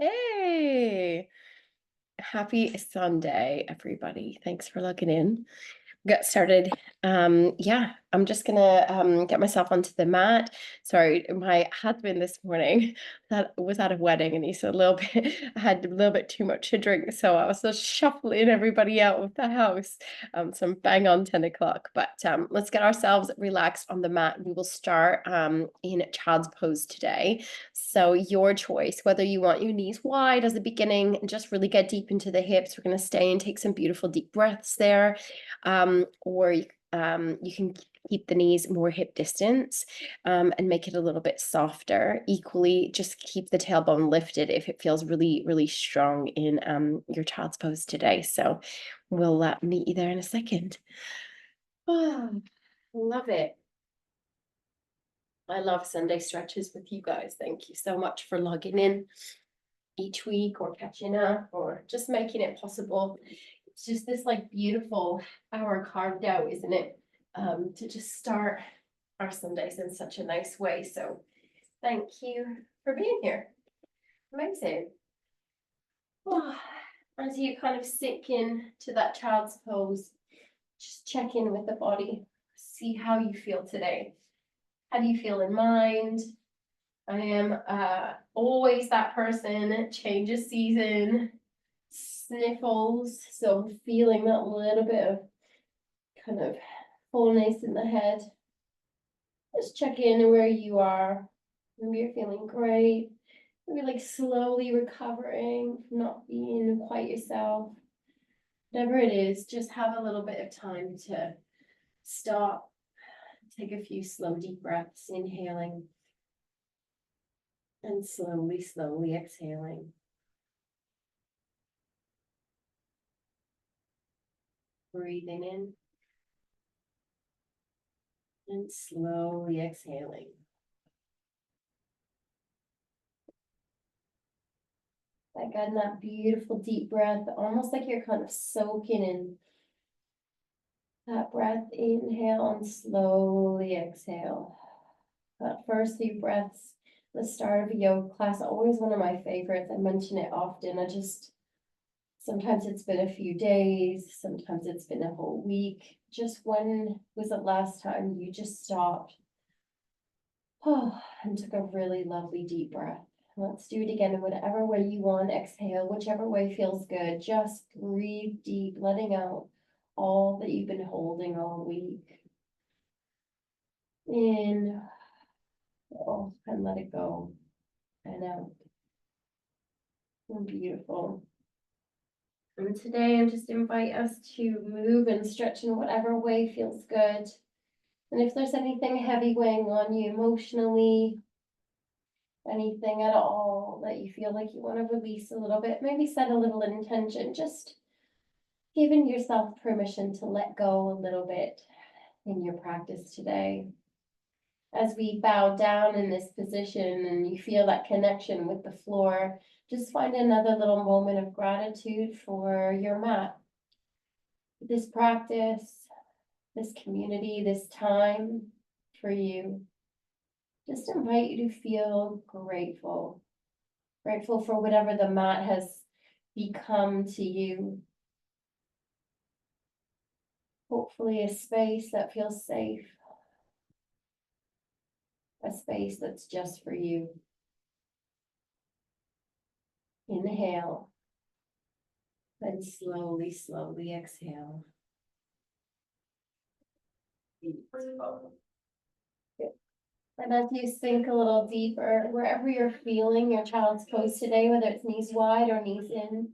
Hey, happy Sunday, everybody. Thanks for logging in. Get started. Yeah, I'm just gonna get myself onto the mat. Sorry, my husband this morning that was at a wedding and he's a little bit I had a little bit too much to drink, so I was just shuffling everybody out of the house. So I'm bang on 10 o'clock. But let's get ourselves relaxed on the mat. We will start in child's pose today. So your choice, whether you want your knees wide as the beginning and just really get deep into the hips. We're gonna stay and take some beautiful deep breaths there. Or you can keep the knees more hip distance and make it a little bit softer. Equally, just keep the tailbone lifted if it feels really, really strong in your child's pose today. So we'll meet you there in a second. Oh, love it. I love Sunday stretches with you guys. Thank you so much for logging in each week or catching up or just making it possible. It's just this like beautiful hour carved out, isn't it? To just start our Sundays in such a nice way. So thank you for being here. Amazing. Oh, as you kind of sink in to that child's pose, just check in with the body. See how you feel today. How do you feel in mind? I am always that person, change of season, sniffles. So I'm feeling that little bit of kind of fullness in the head. Just check in where you are. Maybe you're feeling great. Maybe like slowly recovering from not being quite yourself. Whatever it is, just have a little bit of time to stop. Take a few slow, deep breaths, inhaling. And slowly, slowly exhaling. Breathing in. And slowly exhaling. Again, that beautiful deep breath, almost like you're kind of soaking in that breath. Inhale and slowly exhale. That first few breaths, the start of a yoga class, always one of my favorites. I mention it often. Sometimes it's been a few days, sometimes it's been a whole week. Just when was the last time you just stopped and took a really lovely deep breath? Let's do it again in whatever way you want. Exhale, whichever way feels good. Just breathe deep, letting out all that you've been holding all week. In, and let it go. And out. And beautiful. And today I just invite us to move and stretch in whatever way feels good. And if there's anything heavy weighing on you emotionally, anything at all that you feel like you want to release a little bit, maybe set a little intention, just giving yourself permission to let go a little bit in your practice today. As we bow down in this position and you feel that connection with the floor, just find another little moment of gratitude for your mat. This practice, this community, this time for you. Just invite you to feel grateful. Grateful for whatever the mat has become to you. Hopefully a space that feels safe. A space that's just for you. Inhale. Then slowly, slowly exhale. And as you sink a little deeper, wherever you're feeling your child's pose today, whether it's knees wide or knees in,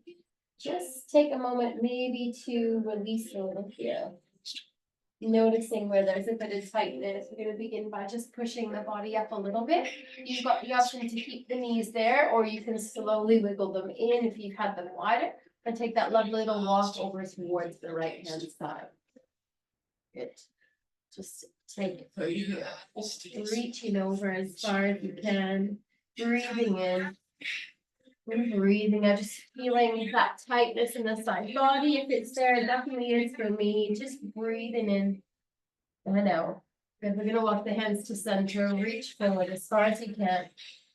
just take a moment maybe to release a little here. Noticing where there's a bit of tightness. We're going to begin by just pushing the body up a little bit. You've got the option to keep the knees there, or you can slowly wiggle them in if you've had them wider, and take that lovely little walk over towards the right hand side. Good. Just take it from here. Just reaching over as far as you can. Breathing in. And breathing out, just feeling that tightness in the side body. If it's there, it definitely is for me. Just breathing in and out. Good. We're going to walk the hands to center. Reach forward as far as you can.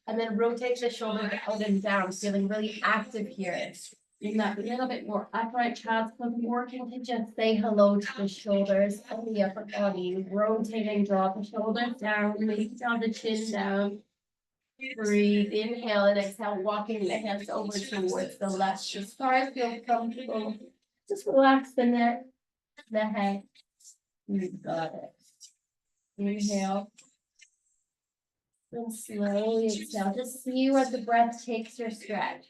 And then rotate the shoulders out and down, feeling really active here. In that little bit more upright child's pose, working to just say hello to the shoulders and the upper body. Rotating, draw the shoulders down, release, draw the chin down. Breathe, inhale and exhale, walking the hands over towards the left as far as feels comfortable. Just relax the neck, the head. You got it. Inhale. And slowly exhale. Just see where the breath takes your stretch.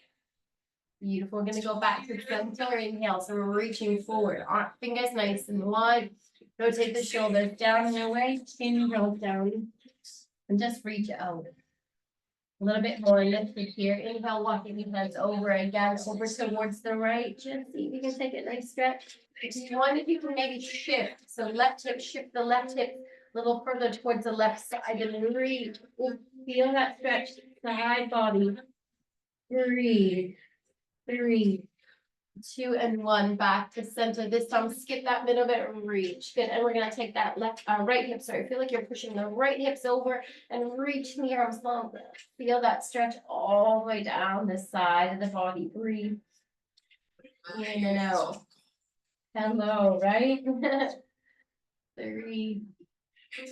Beautiful. We're going to go back to center. Inhale. So we're reaching forward. Fingers nice and wide. Rotate the shoulders down and away. Chin goes down. And just reach out. A little bit more lifted here. Inhale, walking the hands over again, over towards the right. Just see if you can take a nice stretch. If you want, if you can maybe shift. So left hip, shift the left hip a little further towards the left side and then breathe. Feel that stretch, side body. Breathe. 3, 2, and 1. Back to center. This time, skip that middle bit and reach. Good. And we're gonna take that right hip. Sorry, feel like you're pushing the right hips over and reach the arms long. Feel that stretch all the way down the side of the body. Breathe. In and out. Hello, right? 3,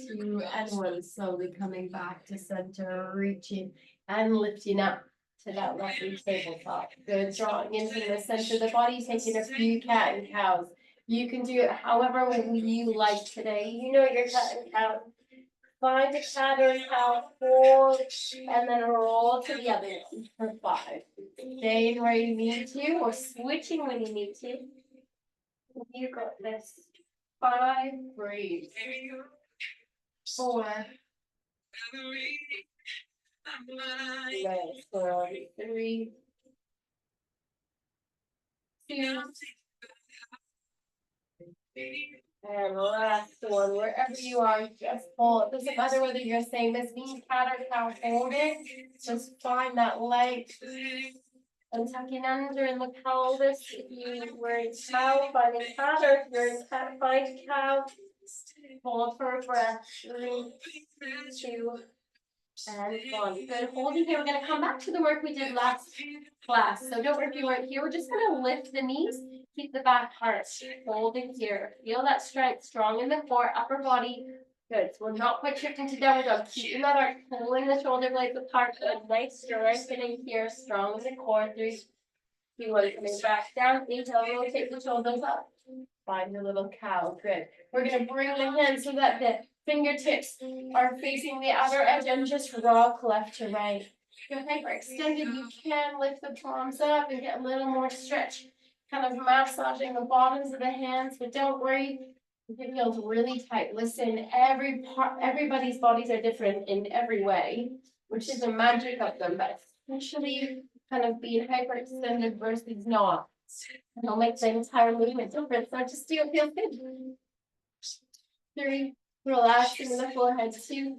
2, and 1. Slowly coming back to center, reaching and lifting up to that lovely tabletop. Good. Drawing in from the center of the body, taking a few cat and cows. You can do it however you like today. You know your cat and cow. Find a cat or a cow, hold, and then roll to the other one for 5. Staying where you need to, or switching when you need to. You got this. 5, breathe. 4. Nice. 3, 2, and last one. Wherever you are, just hold. It doesn't matter whether you're saying this means cat or cow, hold it. Just find that leg and tucking under in the pelvis. If you were in cow, finding cat, or if you're in cat, find cow. Hold for a breath. 3, 2, and 1. Good. Holding here. We're going to come back to the work we did last class. So don't worry if you weren't here. We're just going to lift the knees. Keep the back arch. Holding here. Feel that strength. Strong in the core, upper body. Good. So we're not quite shifting to downward dog. Keeping that arch. Pulling the shoulder blades apart. Good. Nice strengthening here. Strong in the core. 3, 2, 1. Coming back down. Inhale. Rotate the shoulders up. Find your little cow. Good. We're going to bring the hands so that the fingertips are facing the outer edge and just rock left to right. Good. Hyperextended. You can lift the palms up and get a little more stretch. Kind of massaging the bottoms of the hands, but don't worry. It feels really tight. Listen, everybody's bodies are different in every way, which is the magic of them, but especially kind of being hyperextended versus not. It'll make the entire movement different. So just do it, feel good. 3, relaxing the forehead. 2,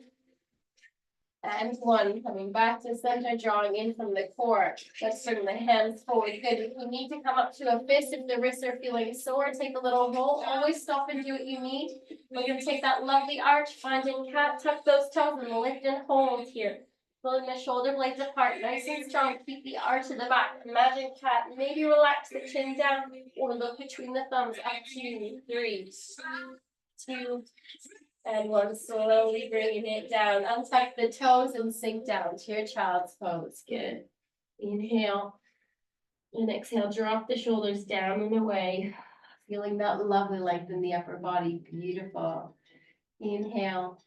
and 1. Coming back to center, drawing in from the core. Let's bring the hands forward. Good. If you need to come up to a fist, if the wrists are feeling sore, take a little roll. Always stop and do what you need. We're going to take that lovely arch, finding cat, tuck those toes, and lift and hold here. Pulling the shoulder blades apart, nice and strong. Keep the arch to the back. Imagine cat. Maybe relax the chin down or look between the thumbs. Up 2, 3, 2, and 1. Slowly bringing it down. Untuck the toes and sink down to your child's pose. Good. Inhale and exhale. Drop the shoulders down and away. Feeling that lovely length in the upper body. Beautiful. Inhale.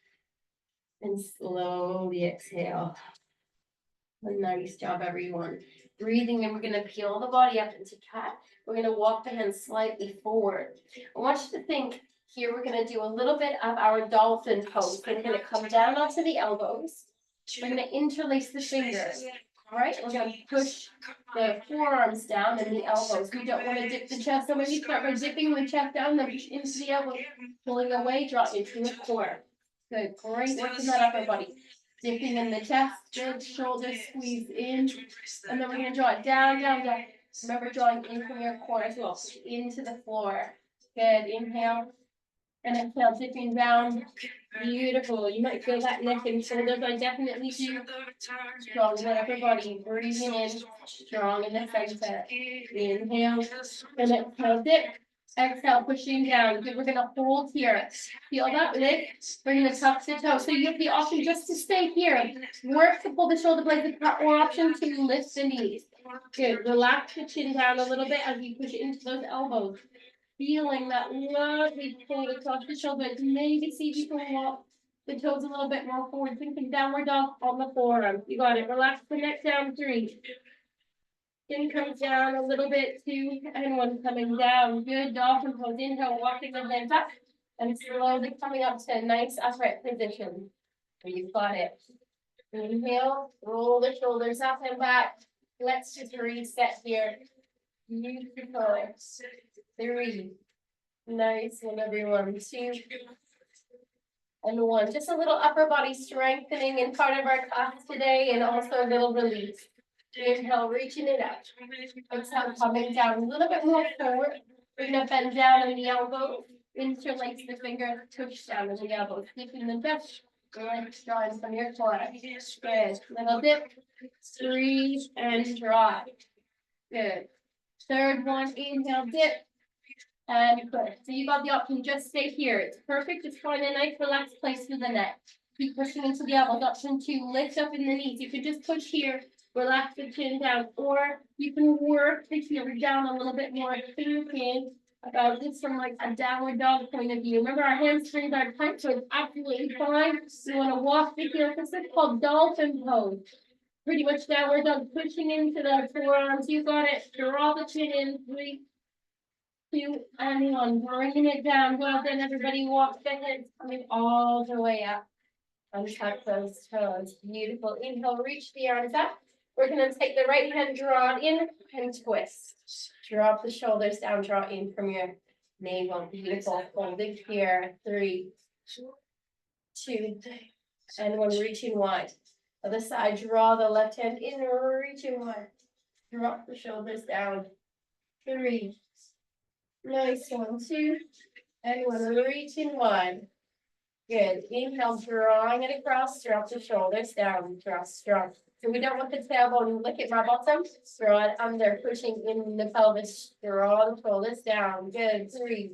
And slowly exhale. A nice job, everyone. Breathing, and we're going to peel the body up into cat. We're going to walk the hands slightly forward. I want you to think here we're going to do a little bit of our dolphin pose. We're going to come down onto the elbows. We're going to interlace the fingers. All right, we're going to push the forearms down and the elbows. We don't want to dip the chest, so maybe start by dipping the chest down, then push into the elbow, pulling away, draw into the core. Good, great work in that upper body. Dipping in the chest, good, shoulders squeeze in, and then we're going to draw it down, down, down. Remember drawing in from your core as well, into the floor. Good, inhale, And exhale, dipping down. Beautiful. You might feel that neck and shoulders are definitely too strong in the upper body. Breathing in, strong in the center. Inhale and exhale, dip. Exhale, pushing down. Good. We're gonna hold here. Feel that lift. Bring the tuck to toe. So you have the option just to stay here. Work to pull the shoulder blades apart, or option to lift the knees. Good. Relax the chin down a little bit as you push into those elbows. Feeling that lovely pull across the shoulders. Maybe see if you can walk the toes a little bit more forward. Thinking downward dog on the forearm. You got it. Relax the neck down. 3. Chin comes down a little bit. 2 and 1 coming down. Good. Dolphin pose. Inhale, walking the legs up and slowly coming up to a nice upright position. You've got it. Inhale, roll the shoulders up and back. Let's just reset here. Beautiful. 3. Nice one, everyone. 2 and 1. Just a little upper body strengthening in part of our class today, and also a little release. Inhale, reaching it up. Exhale, coming down a little bit more forward. We're gonna bend down in the elbow, interlace the fingers, push down in the elbow, keeping the best legs drawing from your core. Good. Little dip. 3 and drop. Good. Third one, inhale, dip. And push. So you got the option, just stay here. It's perfect. Just find a nice relaxed place for the neck. Keep pushing into the elbows. Option 2, lift up in the knees. You can just push here, relax the chin down, or you can work the heel down a little bit more, thinking about this from like a downward dog point of view. Remember, our hamstrings are tight, so it's absolutely fine. You want to walk the heel. This is called dolphin pose. Pretty much downward dog, pushing into the forearms. You got it. Draw the chin in. 3, 2 and 1. Bringing it down. Well done, everybody. Walk the head coming all the way up. Untuck those toes. Beautiful. Inhale, reach the arms up. We're going to take the right hand, draw it in, and twist. Drop the shoulders down, draw in from your navel. Beautiful. Hold it here. 3, 2, and 1. Reaching wide. Other side, draw the left hand in, reaching wide. Drop the shoulders down. 3. Nice. 1, 2, and 1. Reaching wide. Good. Inhale, drawing it across, drop the shoulders down, drop. So we don't want the tailbone, look at my bottom, draw it under, pushing in the pelvis, draw the shoulders down. Good. 3.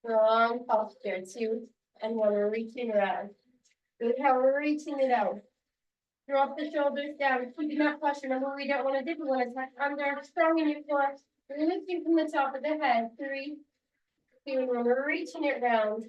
Strong posture. 2 and 1. We're reaching around. Good. How we're reaching it out. Drop the shoulders down. Keeping that posture. Remember, we don't want to dip. We want to tuck under, strong in your core. We're lifting from the top of the head. 3, 2, and 1. We're reaching it round.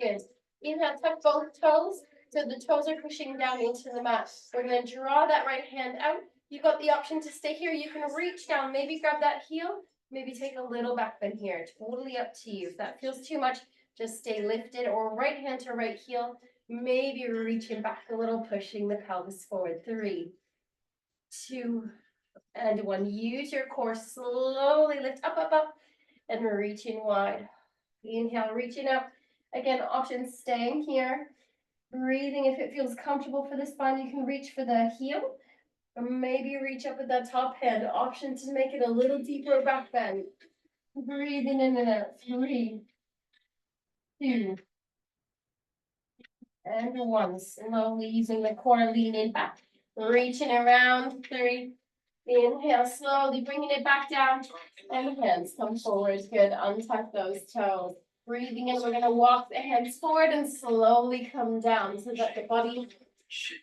Good. Inhale, tuck both toes, so the toes are pushing down into the mat. We're going to draw that right hand out. You've got the option to stay here. You can reach down, maybe grab that heel, maybe take a little back bend here. Totally up to you. If that feels too much, just stay lifted, or right hand to right heel, maybe reaching back a little, pushing the pelvis forward. 3, 2, and 1. Use your core. Slowly lift up, and we're reaching wide. Inhale, reaching up. Again, options staying here, breathing. If it feels comfortable for the spine, you can reach for the heel, or maybe reach up with that top hand. Option to make it a little deeper back bend. Breathing in and out. 3, 2, and 1. Slowly using the core, leaning back, reaching around. 3. Inhale, slowly bringing it back down, and hands come forward. Good. Untuck those toes. Breathing in, we're going to walk the hands forward and slowly come down so that the body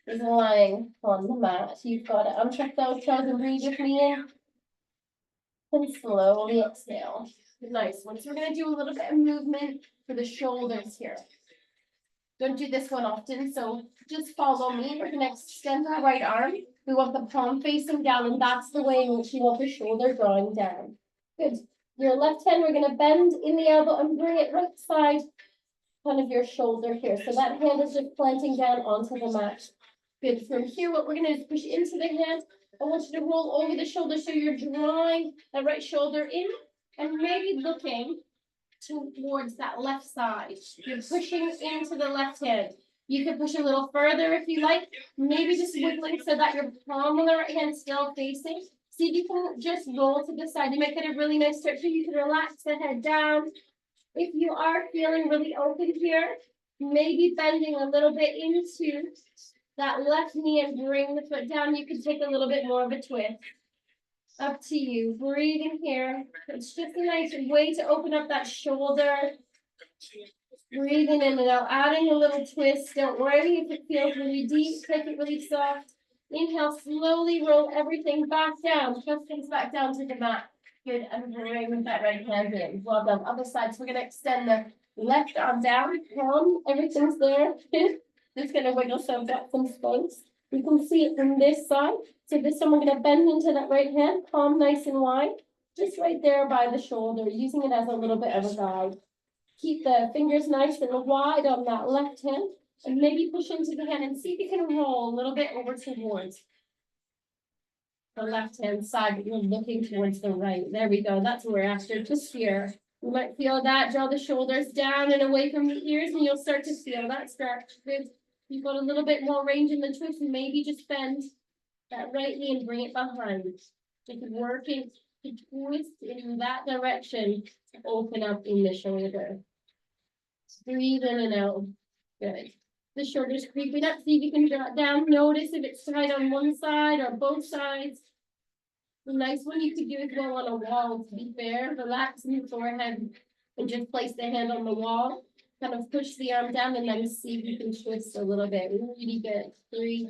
is lying on the mat. You've got to untuck those toes and breathe with me in. And slowly exhale. Nice one. So we're going to do a little bit of movement for the shoulders here. Don't do this one often, so just follow me. We're going to extend our right arm. We want the palm facing down, and that's the way in which you want the shoulder drawing down. Good. Your left hand, we're going to bend in the elbow and bring it right side front of your shoulder here. So that hand is just planting down onto the mat. Good. From here, what we're going to do is push into the hand. I want you to roll over the shoulder so you're drawing the right shoulder in and maybe looking towards that left side. You're pushing into the left hand. You can push a little further if you like. Maybe just wiggling so that your palm on the right hand is still facing. See if you can just roll to the side. You might get a really nice stretch here. You can relax the head down. If you are feeling really open here, maybe bending a little bit into that left knee and bring the foot down. You can take a little bit more of a twist. Up to you. Breathing here. It's just a nice way to open up that shoulder. Breathing in and out, adding a little twist. Don't worry if it feels really deep, take it really soft. Inhale, slowly roll everything back down. Press things back down to the mat. Good, and bring that right hand in. Well done. Other side. So we're gonna extend the left arm down. Palm, everything's there. Just gonna wiggle some got some space. You can see it from this side. So this time we're gonna bend into that right hand, palm nice and wide. Just right there by the shoulder, using it as a little bit of a guide. Keep the fingers nice and wide on that left hand, and maybe push into the hand and see if you can roll a little bit over towards the left hand side, but you're looking towards the right. There we go. That's what we're after, just here. You might feel that. Draw the shoulders down and away from the ears, and you'll start to feel that stretch. Good. You've got a little bit more range in the twist, and maybe just bend that right knee and bring it behind. Just working to twist in that direction to open up in the shoulder. Breathe in and out. Good. The shoulders creeping up. See if you can draw it down. Notice if it's tight on one side or both sides. The nice one you could do as well on a wall, to be fair. Relax in your forehead and just place the hand on the wall. Kind of push the arm down and then see if you can twist a little bit. Really good. 3,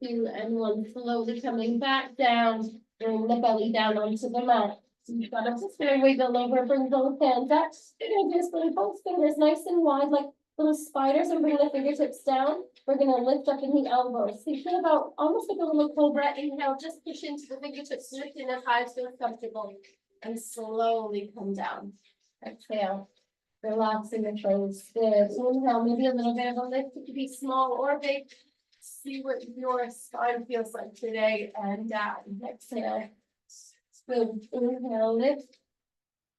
2, and 1. Slowly coming back down. Bring the belly down onto the mat. So you've got to just wiggle over, bring both hands up. You're gonna just bring both fingers nice and wide, like little spiders, and bring the fingertips down. We're gonna lift up in the elbows. Think about almost like a little cobra. Inhale, just push into the fingertips, lifting as high as feels comfortable, and slowly come down. Exhale, relaxing the toes. Good. Inhale, maybe a little bit of a lift. It could be small or big. See what your spine feels like today, and down. Exhale. Good. Inhale, lift.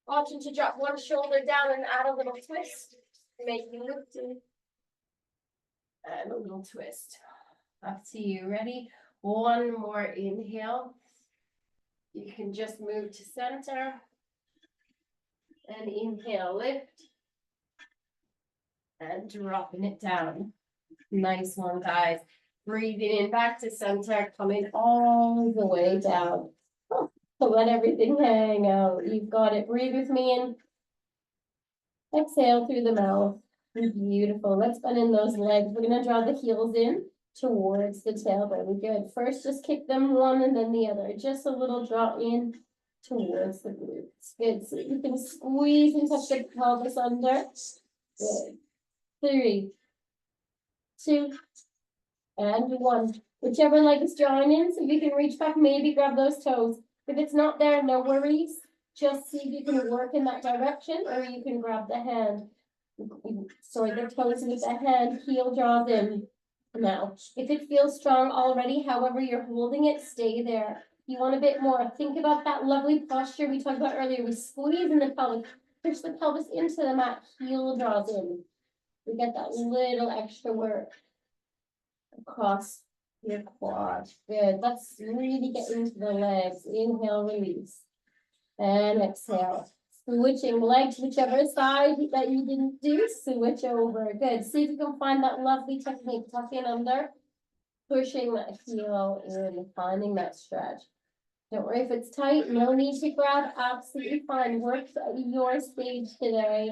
Option to drop one shoulder down and add a little twist. Make you lift it. And a little twist. Up to you. Ready? One more inhale. You can just move to center. And inhale, lift. And dropping it down. Nice one, guys. Breathing in back to center, coming all the way down. So let everything hang out. You've got it. Breathe with me in. Exhale through the mouth. Beautiful. Let's bend in those legs. We're going to draw the heels in towards the tailbone. Good. First, just kick them one and then the other. Just a little draw in towards the glutes. Good. So you can squeeze and touch the pelvis under. Good. 3, 2, and 1. Whichever leg is drawing in, so you can reach back, maybe grab those toes. If it's not there, no worries. Just see if you can work in that direction, or you can grab the hand. Sorry, the toes with the hand, heel draws in. Now, if it feels strong already, however you're holding it, stay there. You want a bit more. Think about that lovely posture we talked about earlier. We squeeze in the pelvis, push the pelvis into the mat, heel draws in. We get that little extra work across your quad. Good. Let's really get into the legs. Inhale, release. And exhale. Switching legs, whichever side that you didn't do, switch over. Good. See if you can find that lovely technique. Tuck in under, pushing that heel in, finding that stretch. Don't worry if it's tight, no need to grab, absolutely fine. Work at your stage today.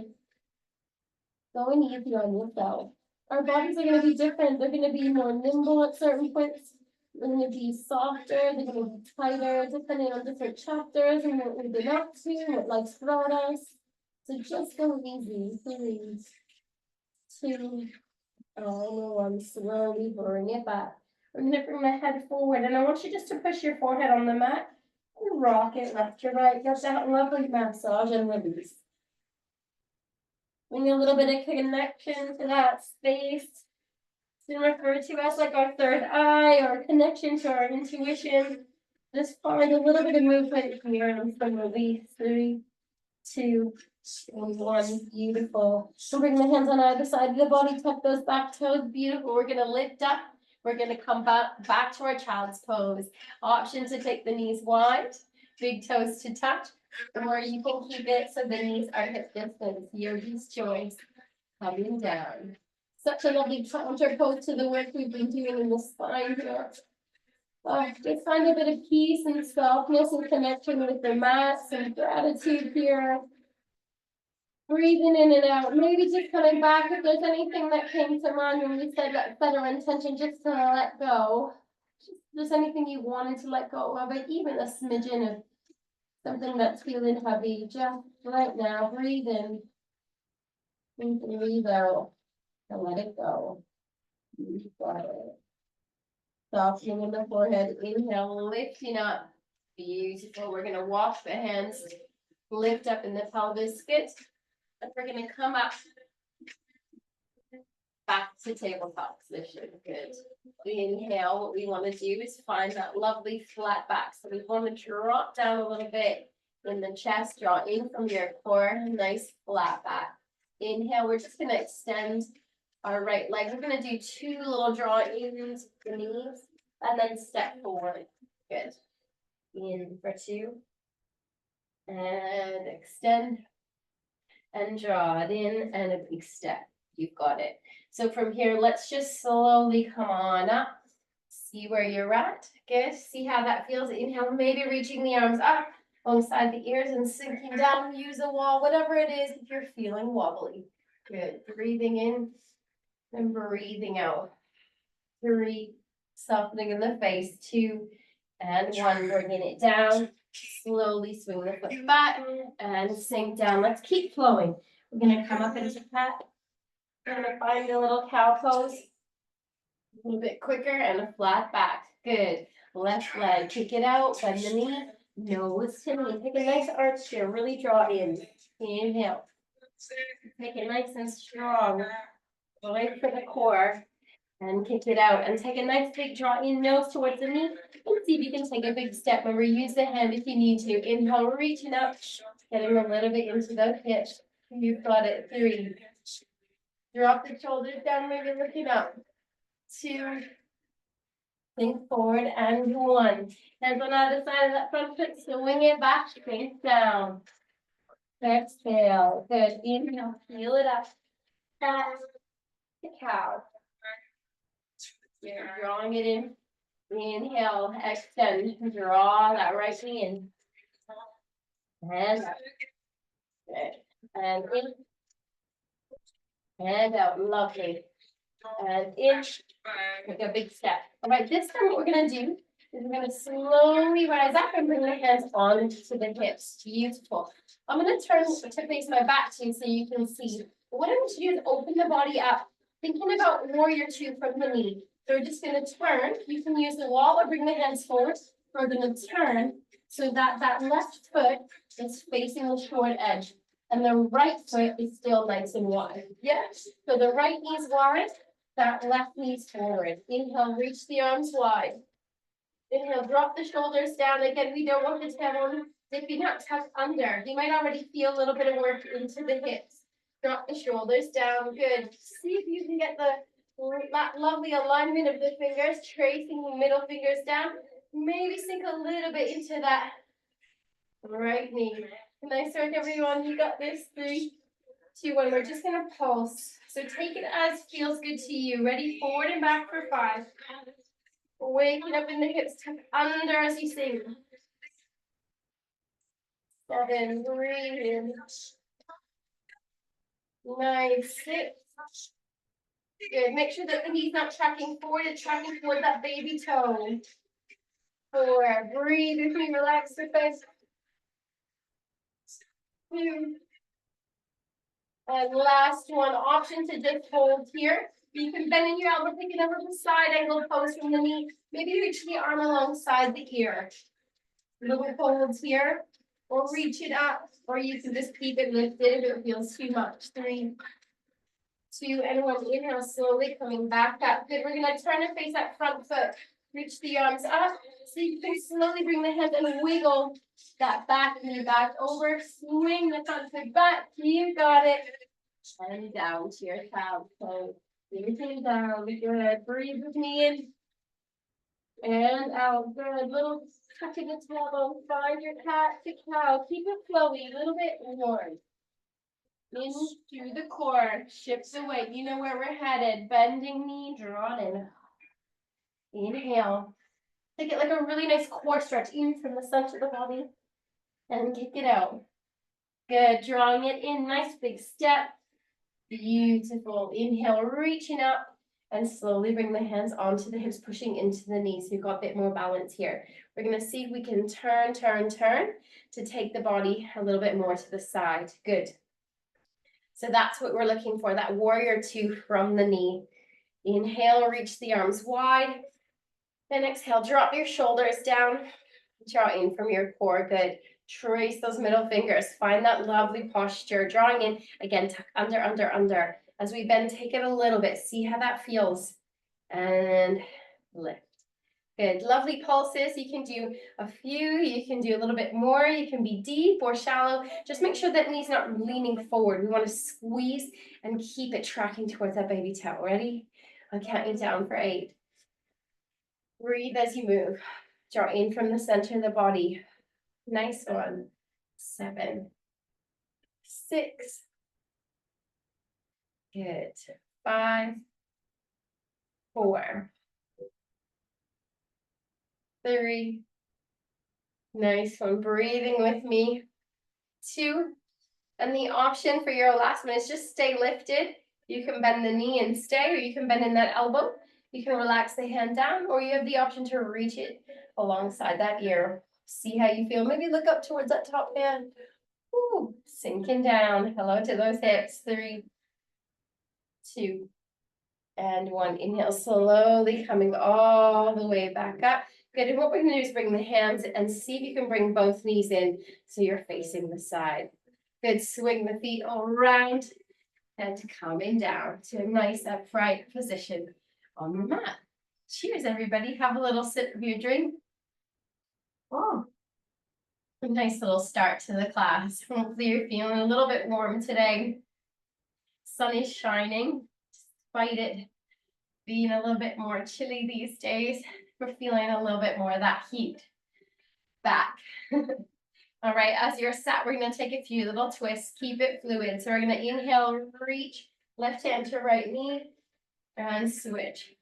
Going easy on yourself. Our bodies are going to be different. They're going to be more nimble at certain points. They're going to be softer. They're going to be tighter, depending on different chapters and what we've been up to, what life's brought us. So just go easy. 3, 2, and 1. Slowly bring it back. We're going to bring the head forward, and I want you just to push your forehead on the mat and rock it left to right. Get that lovely massage and release. Bring a little bit of connection to that space. It's been referred to as like our third eye or connection to our intuition. Just find a little bit of movement here and some release. 3, 2, and 1. Beautiful. So bring the hands on either side of the body. Tuck those back toes. Beautiful. We're going to lift up. We're going to come back to our child's pose. Option to take the knees wide. Big toes to touch. or you can keep it so the knees are hip distance, yogi's choice, coming down. Such a lovely counter pose to the work we've been doing in the spine here. Just find a bit of peace and softness and connection with the mat, some gratitude here. Breathing in and out, maybe just coming back if there's anything that came to mind when we said that set our intention just to let go. If there's anything you wanted to let go of it, even a smidgen of something that's feeling heavy, just right now, breathe in. And breathe out and let it go. You got it. Softening in the forehead, inhale, lifting up. Beautiful. We're gonna walk the hands, lift up in the pelvis, good. And we're gonna come up back to tabletop position, good. Inhale, what we wanna do is find that lovely flat back. So we wanna drop down a little bit in the chest, draw in from your core, nice flat back. Inhale, we're just gonna extend our right leg. We're gonna do 2 little draw-ins, the knees, and then step forward, good. In for 2. And extend. And draw it in and a big step. You've got it. So from here, let's just slowly come on up. See where you're at. Good. See how that feels. Inhale, maybe reaching the arms up alongside the ears and sinking down. Use a wall, whatever it is if you're feeling wobbly. Good. Breathing in and breathing out. 3. Softening in the face. 2 and 1. Bringing it down. Slowly swing the foot back and sink down. Let's keep flowing. We're gonna come up into cat. We're gonna find a little cow pose. A little bit quicker and a flat back. Good. Left leg, kick it out, bend the knee, nose to knee. Take a nice arch here, really draw in. Inhale. Make it nice and strong. Right for the core. And kick it out and take a nice big draw in, nose towards the knee. And see if you can take a big step. Remember, use the hand if you need to. Inhale, reaching up, getting a little bit into the hips. You've got it. 3. Drop the shoulders down, maybe looking up. 2. Think forward and 1. Hands on either side of that front foot, swing it back, face down. Exhale. Good. Inhale, feel it up. Back to cow. You're drawing it in. Inhale, extend, draw that right knee in. And up. Good. And in. And out. Lovely. And in. Take a big step. All right, this time what we're going to do is we're going to slowly rise up and bring the hands onto the hips. Beautiful. I'm going to turn to face my back to you so you can see. What I'm going to do is open the body up, thinking about warrior 2 from the knee. So we're just going to turn. You can use the wall or bring the hands forward. We're going to turn so that that left foot is facing the short edge. And the right foot is still nice and wide. Yes. So the right knee is wide, that left knee's forward. Inhale, reach the arms wide. Inhale, drop the shoulders down. Again, we don't want the tailbone dipping up, tuck under. You might already feel a little bit of work into the hips. Drop the shoulders down. Good. See if you can get that lovely alignment of the fingers, tracing the middle fingers down. Maybe sink a little bit into that right knee. Nice work, everyone. You got this. 3, 2, 1. We're just gonna pulse. So take it as feels good to you. Ready? Forward and back for 5. Waking up in the hips, tuck under as you sing. 7, breathe in. 9, 6. Good. Make sure that the knee's not tracking forward, it's tracking toward that baby toe. 4, breathe with me, relax the face. 2. And last one, option to just hold here. You can bend in your elbow, take it over the side angle pose from the knee. Maybe reach the arm alongside the ear. Little folds here, or reach it up, or you can just keep it lifted if it feels too much. 3, 2, and 1. Inhale, slowly coming back up. Good. We're gonna turn and face that front foot. Reach the arms up, so you can slowly bring the hands and wiggle that back knee back over. Swing the front foot back. You got it. And down to your child pose. Breathing down. Good. Breathe with me in. And out, good, little tuck in the tailbone, find your cat to cow, keep it flowy, a little bit warm. In through the core, shift the weight, you know where we're headed, bending knee, drawn in. Inhale, take it like a really nice core stretch, in from the center of the body, and kick it out. Good, drawing it in, nice big step. Beautiful, inhale, reaching up, and slowly bring the hands onto the hips, pushing into the knees. So you've got a bit more balance here. We're gonna see if we can turn to take the body a little bit more to the side. Good. So that's what we're looking for, that warrior two from the knee. Inhale, reach the arms wide. Then exhale, drop your shoulders down. Draw in from your core, good. Trace those middle fingers, find that lovely posture. Drawing in, again, tuck under, under. As we bend, take it a little bit, see how that feels. And lift. Good, lovely pulses. You can do a few, you can do a little bit more. You can be deep or shallow. Just make sure that knee's not leaning forward. We want to squeeze and keep it tracking towards that baby toe. Ready? I'll count you down for 8. Breathe as you move. Draw in from the center of the body. Nice one. 7, 6. Good. 5, 4, 3. Nice one. Breathing with me. 2. And the option for your last one is just stay lifted. You can bend the knee and stay, or you can bend in that elbow. You can relax the hand down, or you have the option to reach it alongside that ear. See how you feel. Maybe look up towards that top hand. Ooh, sinking down. Hello to those hips. 3, 2, and 1. Inhale, slowly coming all the way back up. Good, and what we're gonna do is bring the hands and see if you can bring both knees in so you're facing the side. Good, swing the feet all around and coming down to a nice upright position on the mat. Cheers, everybody. Have a little sip of your drink. Oh, a nice little start to the class. Hopefully you're feeling a little bit warm today. Sun is shining, despite it being a little bit more chilly these days. We're feeling a little bit more of that heat back. All right, as you're sat, we're gonna take a few little twists, keep it fluid. So we're gonna inhale, reach, left hand to right knee, and switch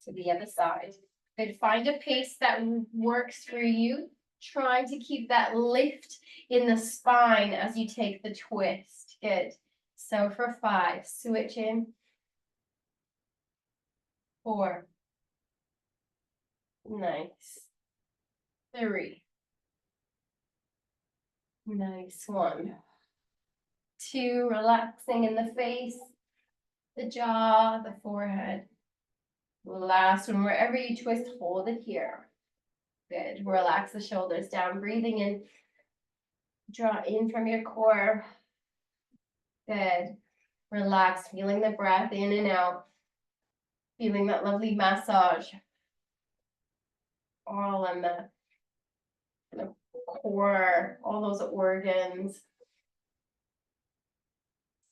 to the other side. Good, find a pace that works for you. Trying to keep that lift in the spine as you take the twist. Good. So for 5, switch in. 4. Nice. 3. Nice. 1. 2, relaxing in the face, the jaw, the forehead. Last one, wherever you twist, hold it here. Good. Relax the shoulders down, breathing in. Draw in from your core. Good. Relax, feeling the breath in and out. Feeling that lovely massage. All on the core, all those organs.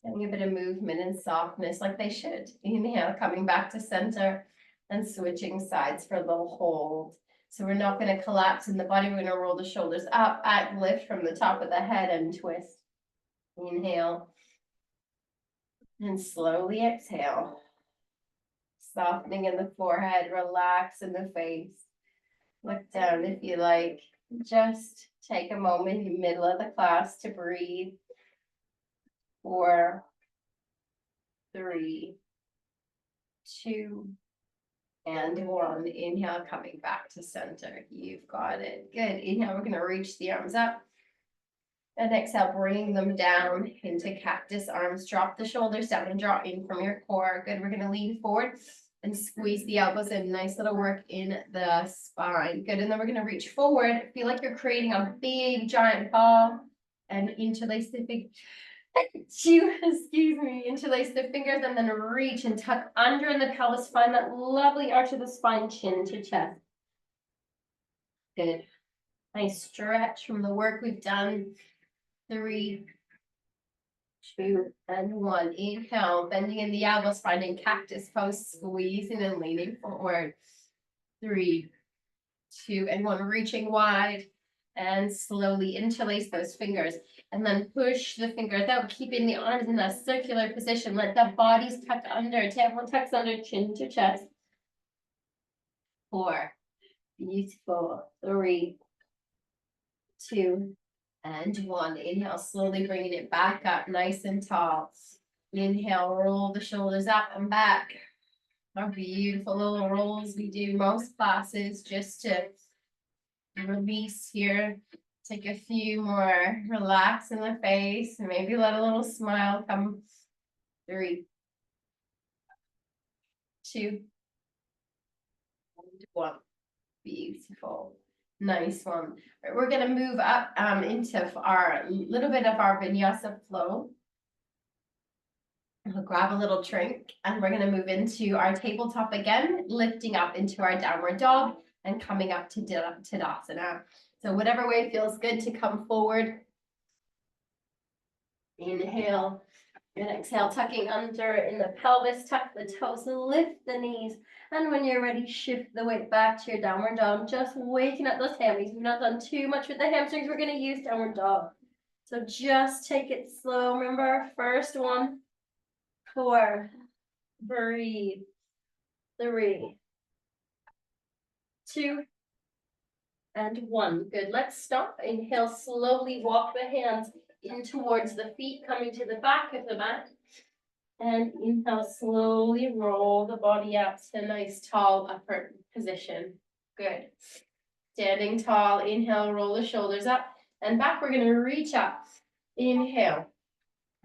Getting a bit of movement and softness like they should. Inhale, coming back to center and switching sides for a little hold. So we're not going to collapse in the body. We're going to roll the shoulders up, lift from the top of the head and twist. Inhale. And slowly exhale. Softening in the forehead, relax in the face. Look down if you like. Just take a moment in the middle of the class to breathe. 4, 3, 2, and 1. Inhale, coming back to center. You've got it. Good. Inhale, we're going to reach the arms up. And exhale, bring them down into cactus arms. Drop the shoulders down and draw in from your core. Good. We're going to lean forward and squeeze the elbows in. Nice little work in the spine. Good. And then we're going to reach forward. Feel like you're creating a big giant ball and interlace the big interlace the fingers and then reach and tuck under in the pelvis. Find that lovely arch of the spine, chin to chest. Good. Nice stretch from the work we've done. 3, 2, and 1. Inhale, bending in the elbows, finding cactus pose, squeezing and leaning forward. 3, 2, and 1. Reaching wide and slowly interlace those fingers. And then push the fingers out, keeping the arms in that circular position. Let the bodies tuck under. Tailbone tucks under, chin to chest. 4. Beautiful. 3, 2, and 1. Inhale, slowly bringing it back up, nice and tall. Inhale, roll the shoulders up and back. Our beautiful little rolls we do most classes just to release here. Take a few more, relax in the face, and maybe let a little smile come. 3, 2, and 1. Beautiful. Nice one. All right, we're gonna move up into our little bit of our vinyasa flow. We'll grab a little drink and we're gonna move into our tabletop again, lifting up into our downward dog and coming up to Tadasana. So whatever way feels good to come forward. Inhale and exhale, tucking under in the pelvis, tuck the toes, lift the knees. And when you're ready, shift the weight back to your downward dog, just waking up those hammies. We've not done too much with the hamstrings. We're gonna use downward dog. So just take it slow. Remember, first one, 4, breathe, 3, 2, and 1. Good, let's stop. Inhale, slowly walk the hands in towards the feet, coming to the back of the mat. And inhale, slowly roll the body up to a nice tall upper position. Good. Standing tall, inhale, roll the shoulders up and back. We're gonna reach up. Inhale.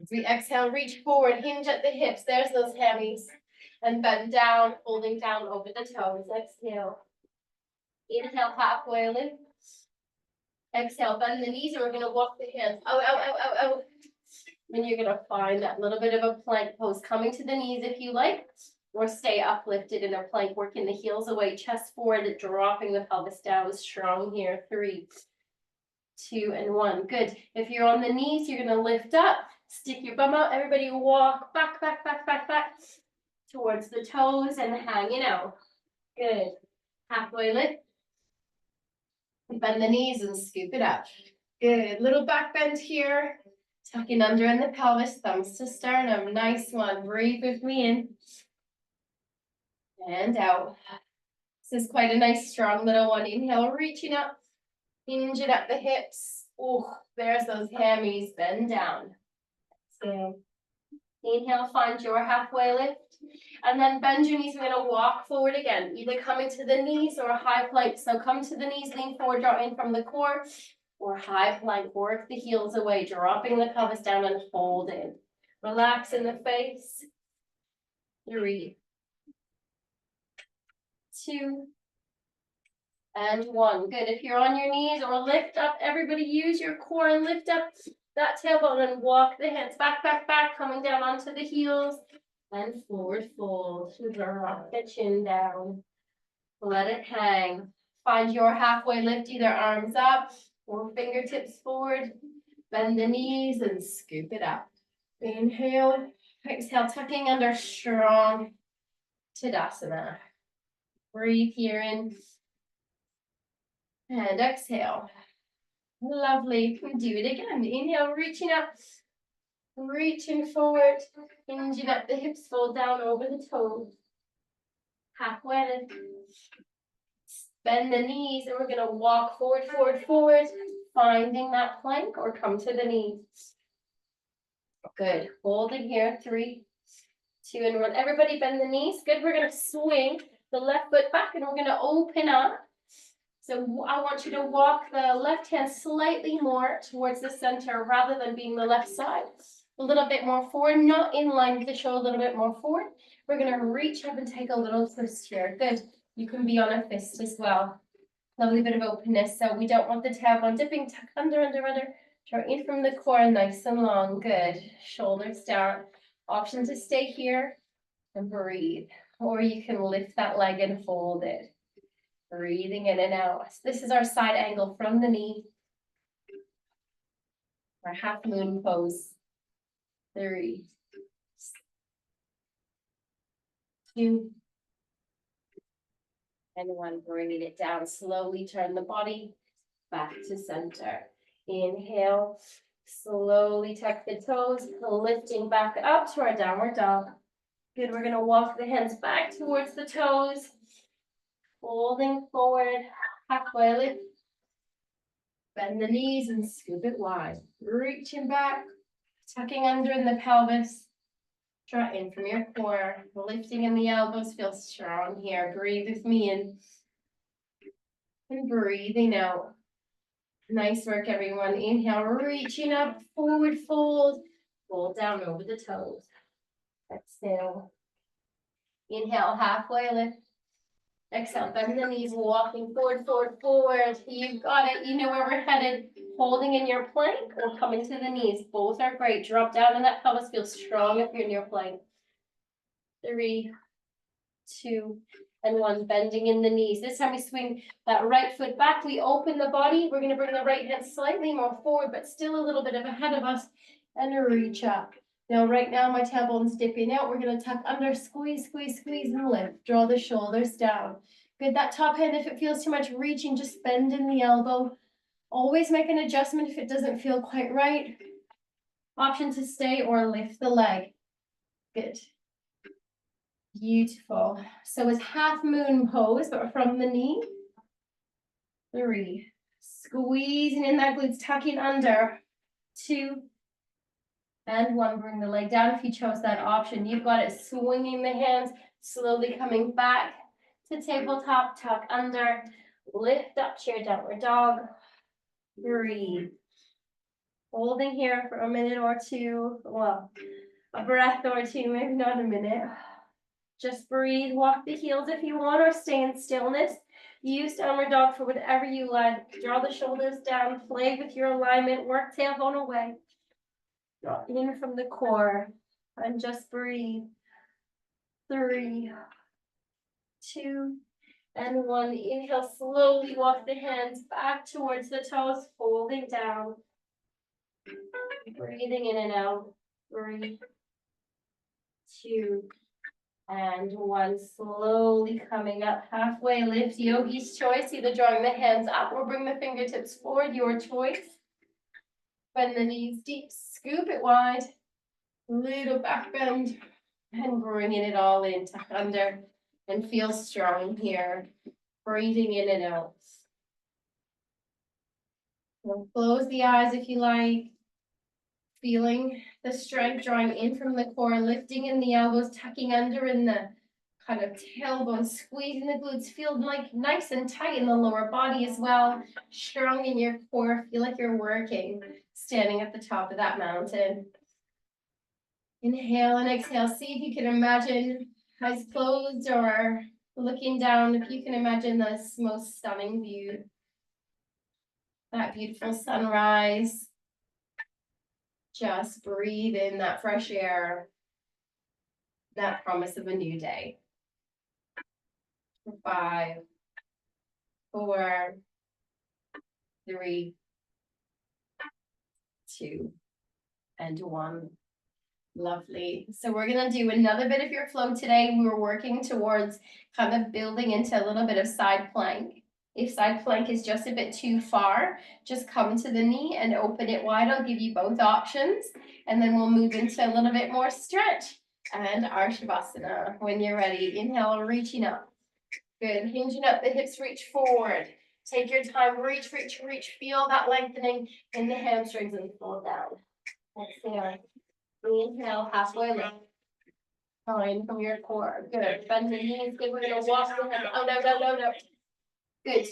As we exhale, reach forward, hinge at the hips. There's those hammies. And bend down, holding down over the toes. Exhale. Inhale, halfway lift. Exhale, bend the knees, and we're gonna walk the hands out, out, out, out, out. And you're gonna find that little bit of a plank pose, coming to the knees if you like, or stay uplifted in a plank, working the heels away, chest forward, dropping the pelvis down, strong here. 3, 2, and 1. Good. If you're on the knees, you're gonna lift up, stick your bum out. Everybody walk back, back, back, back, back towards the toes and hanging out. Good. Halfway lift. Bend the knees and scoop it up. Good. Little back bend here. Tucking under in the pelvis, thumbs to sternum. Nice one. Breathe with me in. And out. This is quite a nice, strong little one. Inhale, reaching up. Hinging at the hips. Oh, there's those hammies. Bend down. So, inhale, find your halfway lift. And then bend your knees. We're going to walk forward again. Either coming to the knees or a high plank. So come to the knees, lean forward, draw in from the core. Or high plank, work the heels away, dropping the pelvis down and hold it. Relax in the face. 3, 2, and 1. Good. If you're on your knees or lift up, everybody use your core and lift up that tailbone and walk the hands back, back, back, coming down onto the heels and forward fold. Drop the chin down. Let it hang. Find your halfway lift, either arms up or fingertips forward. Bend the knees and scoop it up. Inhale, exhale, tucking under, strong Tadasana. Breathe here in. And exhale. Lovely. You can do it again. Inhale, reaching up, reaching forward, hinging at the hips, fold down over the toes. Halfway lift. Bend the knees, and we're going to walk forward, forward, forward, finding that plank or come to the knees. Good. Holding here. 3, 2, and 1. Everybody bend the knees. Good. We're going to swing the left foot back, and we're going to open up. So I want you to walk the left hand slightly more towards the center rather than being the left side. A little bit more forward, not in line with the shoulder, a little bit more forward. We're going to reach up and take a little twist here. Good. You can be on a fist as well. Lovely bit of openness. So we don't want the tailbone dipping, tuck under, under, under. Draw in from the core, nice and long. Good. Shoulders down. Option to stay here and breathe. Or you can lift that leg and hold it. Breathing in and out. This is our side angle from the knee. Our half moon pose. 3, 2, And one, bringing it down, slowly turn the body back to center. Inhale, slowly tuck the toes, lifting back up to our downward dog. Good, we're gonna walk the hands back towards the toes, folding forward, halfway lift. Bend the knees and scoop it wide, reaching back, tucking under in the pelvis. Draw in from your core, lifting in the elbows, feel strong here. Breathe with me in. And breathing out. Nice work, everyone. Inhale, reaching up, forward fold. Fold down over the toes. Exhale. Inhale, halfway lift. Exhale, bend the knees, walking forward, forward, forward. You've got it. You know where we're headed. Holding in your plank or coming to the knees. Both are great. Drop down in that pelvis. Feel strong if you're in your plank. 3, 2, and 1. Bending in the knees. This time we swing that right foot back. We open the body. We're going to bring the right hand slightly more forward, but still a little bit of ahead of us. And reach up. Now, right now, my tailbone's dipping out. We're going to tuck under, squeeze, squeeze, squeeze, and lift. Draw the shoulders down. Good. That top hand, if it feels too much reaching, just bend in the elbow. Always make an adjustment if it doesn't feel quite right. Option to stay or lift the leg. Good. Beautiful. So it's half moon pose, but from the knee. 3. Squeezing in that glutes, tucking under. 2. And 1. Bring the leg down if you chose that option. You've got it. Swinging the hands, slowly coming back to tabletop, tuck under. Lift up to your downward dog. Breathe. Holding here for a minute or two. Well, a breath or two, maybe not a minute. Just breathe, walk the heels if you want, or stay in stillness. Use downward dog for whatever you like. Draw the shoulders down, play with your alignment, work tailbone away. Draw in from the core, and just breathe. 3, 2, and 1. Inhale, slowly walk the hands back towards the toes, folding down. Breathing in and out. 3, 2, and 1. Slowly coming up, halfway lift, yogi's choice, either drawing the hands up or bring the fingertips forward, your choice. Bend the knees deep, scoop it wide, little back bend, and bringing it all in, tuck under, and feel strong here. Breathing in and out. We'll close the eyes if you like. Feeling the strength drawing in from the core, lifting in the elbows, tucking under in the kind of tailbone, squeezing the glutes. Feel like nice and tight in the lower body as well. Strong in your core. Feel like you're working, standing at the top of that mountain. Inhale and exhale. See if you can imagine eyes closed or looking down. If you can imagine this most stunning view. That beautiful sunrise. Just breathe in that fresh air, that promise of a new day. 5, 4, 3, 2, and 1. Lovely. So we're going to do another bit of your flow today. We were working towards kind of building into a little bit of side plank. If side plank is just a bit too far, just come to the knee and open it wide. I'll give you both options, and then we'll move into a little bit more stretch and our Shavasana. When you're ready, inhale, reaching up. Good. Hinging up the hips, reach forward. Take your time, reach, reach, reach. Feel that lengthening in the hamstrings and fold down. Exhale. Inhale, halfway lift. Fine from your core. Good. Bend the knees. Good. We're going to walk the head. Oh, no, no, no, no. Good.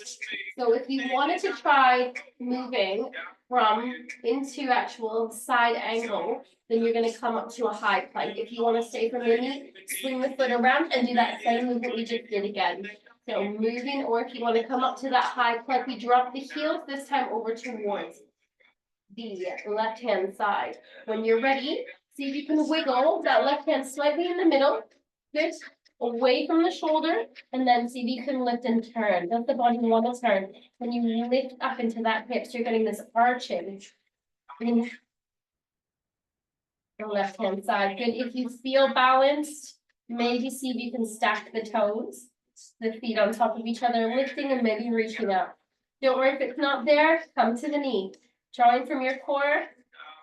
So if you wanted to try moving from into actual side angle, then you're going to come up to a high plank. If you want to stay from the knee, swing the foot around and do that same movement we just did again. So moving, or if you want to come up to that high plank, we drop the heels this time over towards the left hand side. When you're ready, see if you can wiggle that left hand slightly in the middle. Good. Away from the shoulder, and then see if you can lift and turn. Let the body want to turn. When you lift up into that hip, so you're getting this arching in the left hand side. Good. If you feel balanced, maybe see if you can stack the toes. The feet on top of each other, lifting and maybe reaching up. Don't worry if it's not there, come to the knee. Drawing from your core,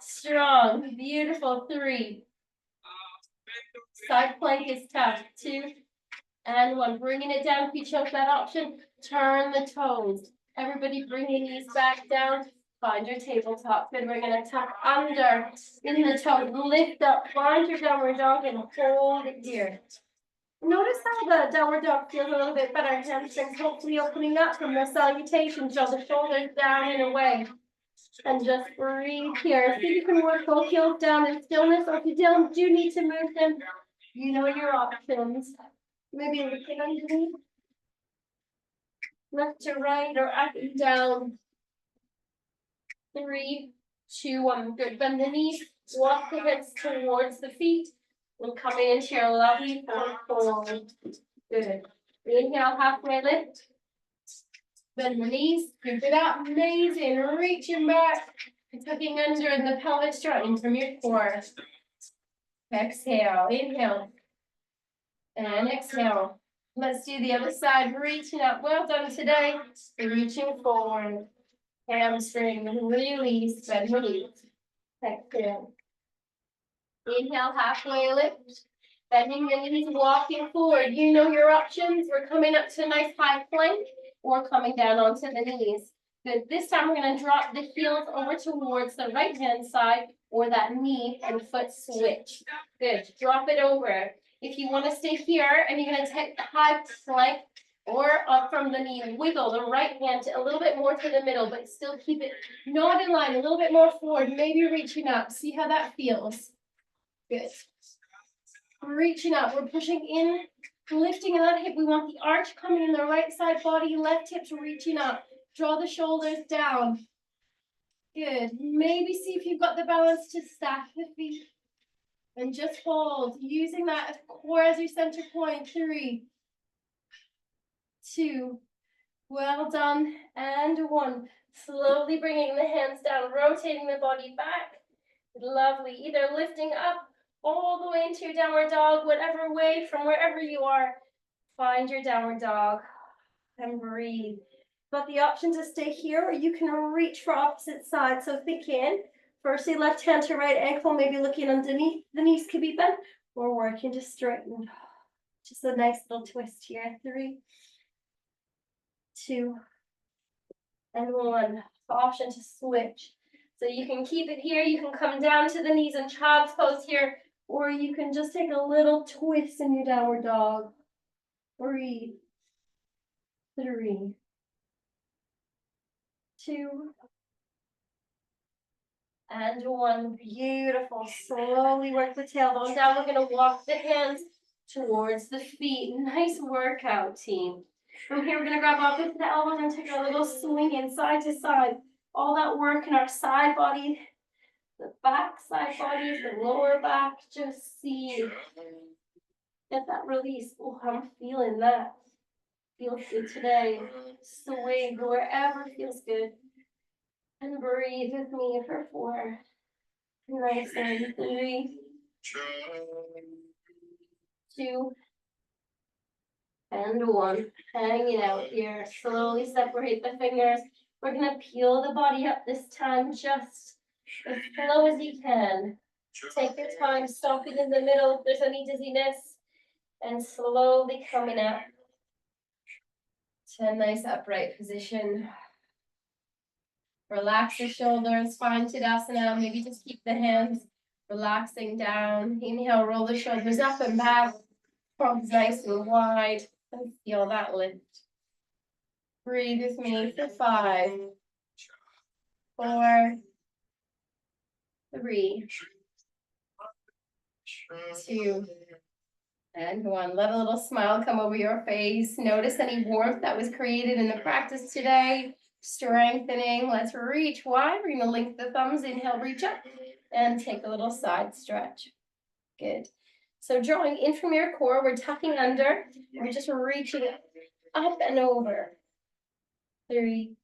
strong, beautiful, 3. Side plank is tough, 2, and 1. Bringing it down, if you chose that option, turn the toes. Everybody bring your knees back down, find your tabletop. Good, we're gonna tuck under in the toes, lift up, find your downward dog and hold it here. Notice how the downward dog feels a little bit better. Hamstrings hopefully opening up from the salutation. Draw the shoulders down and away. And just breathe here. See if you can work both heels down in stillness, or if you do need to move them, you know your options. Maybe looking underneath. Left to right or up and down. 3, 2, 1. Good. Bend the knees. Walk the hips towards the feet. And coming into your lovely forward. Good. Inhale, halfway lift. Bend the knees. Keep it up. Amazing. Reaching back. Tucking under in the pelvis, drawing from your core. Exhale. Inhale. And exhale. Let's do the other side. Reaching up. Well done today. Reaching forward. Hamstring. Release. Bend the knees. Exhale. Inhale, halfway lift. Bending the knees, walking forward. You know your options. We're coming up to a nice high plank or coming down onto the knees. Good. This time we're going to drop the heels over towards the right hand side or that knee and foot switch. Good. Drop it over. If you want to stay here and you're going to take the high plank or up from the knee, wiggle the right hand a little bit more to the middle, but still keep it not in line, a little bit more forward, maybe reaching up. See how that feels. Good. Reaching up, we're pushing in, lifting in that hip. We want the arch coming in the right side body, left hips reaching up. Draw the shoulders down. Good. Maybe see if you've got the balance to stack the feet. And just hold, using that core as your center point. 3, 2, well done, and 1. Slowly bringing the hands down, rotating the body back. Lovely, either lifting up all the way into your downward dog, whatever way, from wherever you are, find your downward dog and breathe. But the option to stay here, or you can reach for opposite sides. So if they can, firstly, left hand to right ankle, maybe looking underneath, the knees could be bent, or working to straighten. Just a nice little twist here. 3, 2, and 1. Option to switch. So you can keep it here, you can come down to the knees and child's pose here, or you can just take a little twist in your downward dog. 3, 3, 2, and 1. Beautiful. Slowly work the tailbone down. We're going to walk the hands towards the feet. Nice workout, team. From here, we're going to grab opposite the elbows and take a little swing in side to side. All that work in our side body, the back side body, the lower back, just see. Get that release. Oh, I'm feeling that. Feels good today. Swing wherever feels good. And breathe with me for 4. Nice and 3, 2, and 1. Hanging out here. Slowly separate the fingers. We're gonna peel the body up this time, just as slow as you can. Take your time, stopping in the middle if there's any dizziness, and slowly coming up to a nice upright position. Relax the shoulders, find Tadasana. Maybe just keep the hands relaxing down. Inhale, roll the shoulders up and back. Palms nice and wide. And feel that lift. Breathe with me for 5, 4, 3, 2, and 1. Let a little smile come over your face. Notice any warmth that was created in the practice today. Strengthening. Let's reach wide. We're going to link the thumbs. Inhale, reach up, and take a little side stretch. Good. So drawing in from your core, we're tucking under. We're just reaching up and over. 3,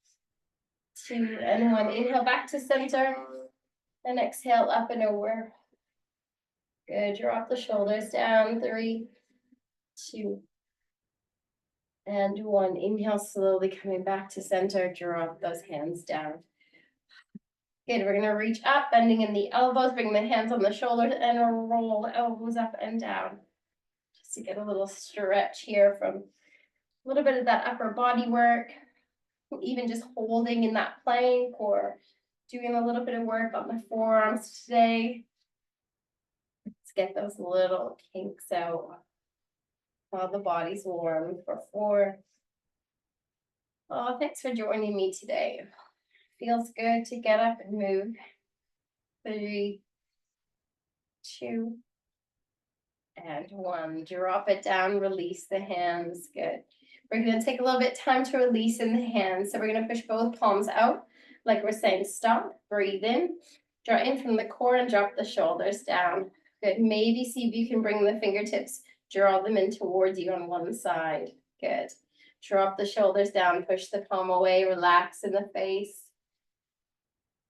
2, and 1. Inhale back to center, and exhale up and over. Good. Drop the shoulders down. 3, 2, And one, inhale, slowly coming back to center, drop those hands down. Good, we're gonna reach up, bending in the elbows, bring the hands on the shoulders and roll elbows up and down. Just to get a little stretch here from a little bit of that upper body work, even just holding in that plank or doing a little bit of work on the forearms today. Let's get those little kinks out while the body's warm for 4. Oh, thanks for joining me today. Feels good to get up and move. 3, 2, and 1. Drop it down, release the hands. Good. We're going to take a little bit time to release in the hands. So we're going to push both palms out. Like we're saying, stop, breathe in, draw in from the core and drop the shoulders down. Good. Maybe see if you can bring the fingertips, draw them in towards you on one side. Good. Drop the shoulders down, push the palm away, relax in the face.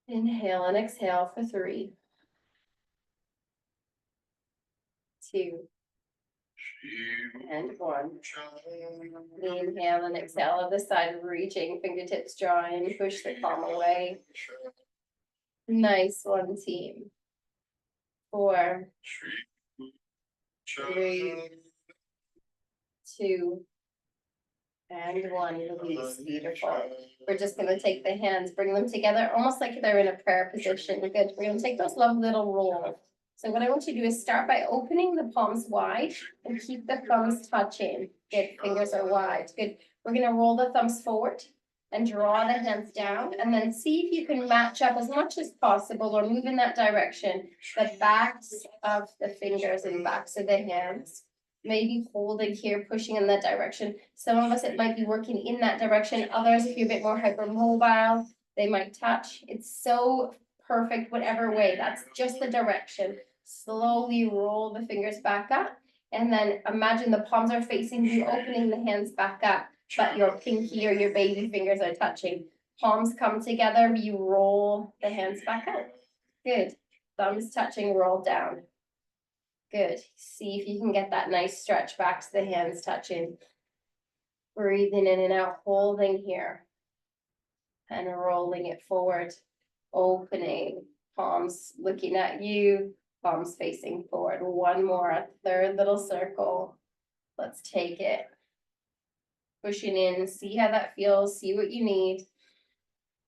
Inhale and exhale for 3, 2, and 1. Inhale and exhale other side, reaching, fingertips draw in, push the palm away. Nice one, team. 4, 3, 2, and 1. Release. Beautiful. We're just going to take the hands, bring them together, almost like they're in a prayer position. Good. We're going to take those lovely little rolls. So what I want you to do is start by opening the palms wide and keep the thumbs touching. Good. Fingers are wide. Good. We're going to roll the thumbs forward and draw the hands down, and then see if you can match up as much as possible or move in that direction, the backs of the fingers and backs of the hands. Maybe holding here, pushing in that direction. Some of us, it might be working in that direction. Others, if you're a bit more hypermobile, they might touch. It's so perfect, whatever way. That's just the direction. Slowly roll the fingers back up. And then imagine the palms are facing you, opening the hands back up, but your pinky or your baby fingers are touching. Palms come together, you roll the hands back up. Good. Thumbs touching, roll down. Good. See if you can get that nice stretch back to the hands touching. Breathing in and out, holding here. And rolling it forward. Opening. Palms looking at you. Palms facing forward. One more. A third little circle. Let's take it. Pushing in. See how that feels. See what you need.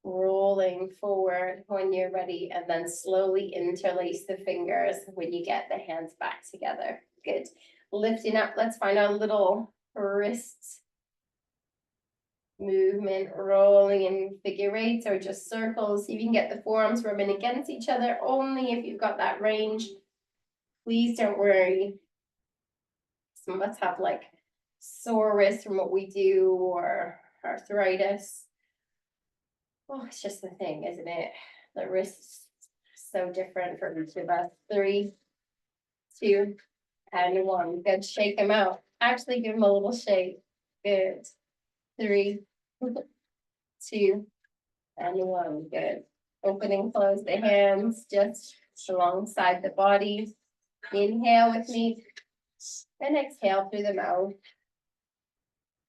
Rolling forward when you're ready, and then slowly interlace the fingers when you get the hands back together. Good. Lifting up, let's find our little wrists movement, rolling in figure eights or just circles. You can get the forearms rubbing against each other only if you've got that range. Please don't worry. Some of us have like sore wrists from what we do or arthritis. Oh, it's just the thing, isn't it? The wrist's so different for each of us. 3, 2, and 1. Good. Shake them out. Actually, give them a little shake. Good. 3, 2, and 1. Good. Open and close the hands just alongside the body. Inhale with me. And exhale through the mouth.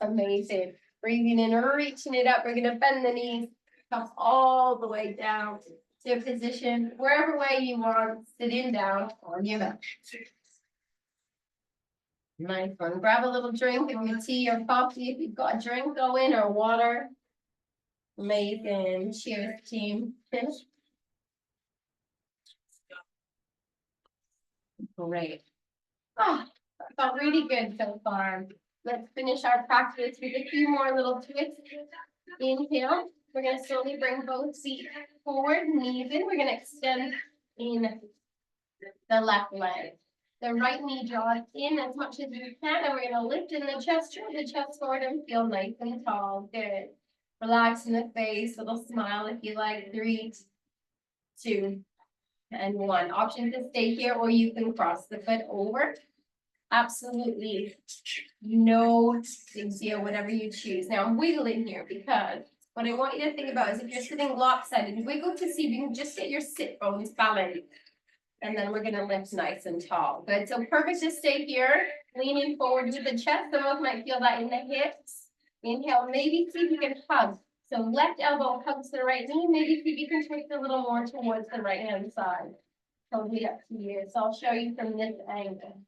Amazing. Breathing in, reaching it up. We're going to bend the knees. Come all the way down to a position, wherever way you want, sitting down on your mat. Nice one. Grab a little drink of your tea or coffee if you've got a drink going or water. Amazing. Cheers, team. Great. Oh, that felt really good so far. Let's finish our practice with a few more little twists. Inhale. We're going to slowly bring both feet forward, knees in. We're going to extend in the left leg. The right knee draws in as much as you can, and we're going to lift in the chest, draw the chest forward and feel nice and tall. Good. Relax in the face, little smile if you like. 3, 2, and 1. Option to stay here, or you can cross the foot over. Absolutely no big deal, whatever you choose. Now I'm wiggling here because what I want you to think about is if you're sitting lopsided, wiggle to see if you can just get your sit bones balanced. And then we're going to lift nice and tall. Good. So perfect to stay here, leaning forward with the chest. Some of us might feel that in the hips. Inhale, maybe see if you can hug. So left elbow hugs the right knee, maybe see if you can twist a little more towards the right hand side. Totally up to you. So I'll show you from this angle.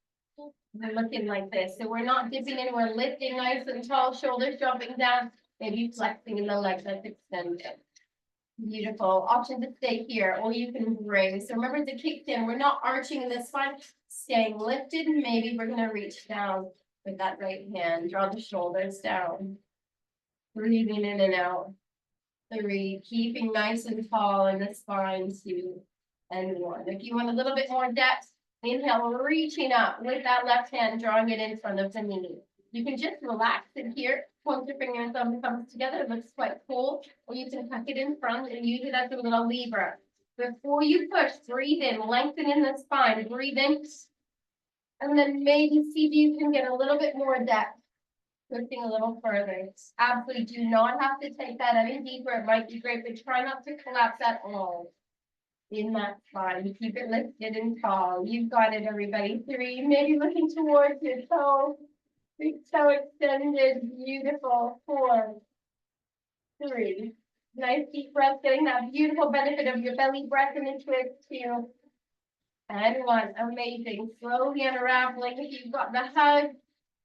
We're looking like this. So we're not dipping in, we're lifting nice and tall, shoulders dropping down, maybe flexing in the legs that's extended. Beautiful. Option to stay here, or you can bring. So remember the kickstand, we're not arching in the spine, staying lifted. Maybe we're gonna reach down with that right hand, draw the shoulders down. Breathing in and out. 3, keeping nice and tall in the spine, 2, and 1. If you want a little bit more depth, inhale, reaching up with that left hand, drawing it in front of the knee. You can just relax it here, point your finger and thumb comes together, it looks quite cool, or you can tuck it in front and use it as a little lever. Before you push, breathe in, lengthen in the spine, breathe in, and then maybe see if you can get a little bit more depth. Pushing a little further. Absolutely do not have to take that any deeper. It might be great, but try not to collapse at all. In that spine, keep it lifted and tall. You've got it, everybody. 3, maybe looking towards your toe. Big toe extended, beautiful. 4, 3. Nice deep breath, getting that beautiful benefit of your belly breath in the twist. 2, and 1. Amazing. Slowly unraveling. If you've got the hug,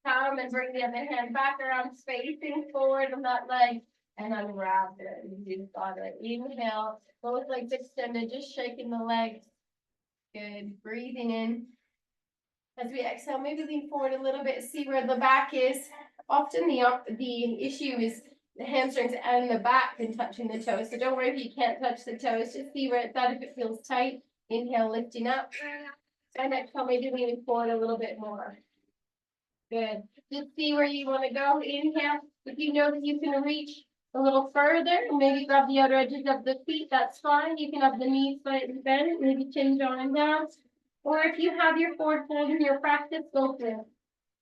come and bring the other hand back around, facing forward on that leg, and unwrap it. You've got it. Inhale, both legs extended, just shaking the legs. Good. Breathing in. As we exhale, maybe lean forward a little bit, see where the back is. Often the issue is the hamstrings and the back and touching the toes. So don't worry if you can't touch the toes, just see where it's at if it feels tight. Inhale, lifting up. And exhale, maybe leaning forward a little bit more. Good. Just see where you want to go. Inhale. If you know that you can reach a little further, maybe grab the outer edges of the feet, that's fine. You can have the knees slightly bent, maybe chin drawing down. Or if you have your forward fold in your practice, go for it.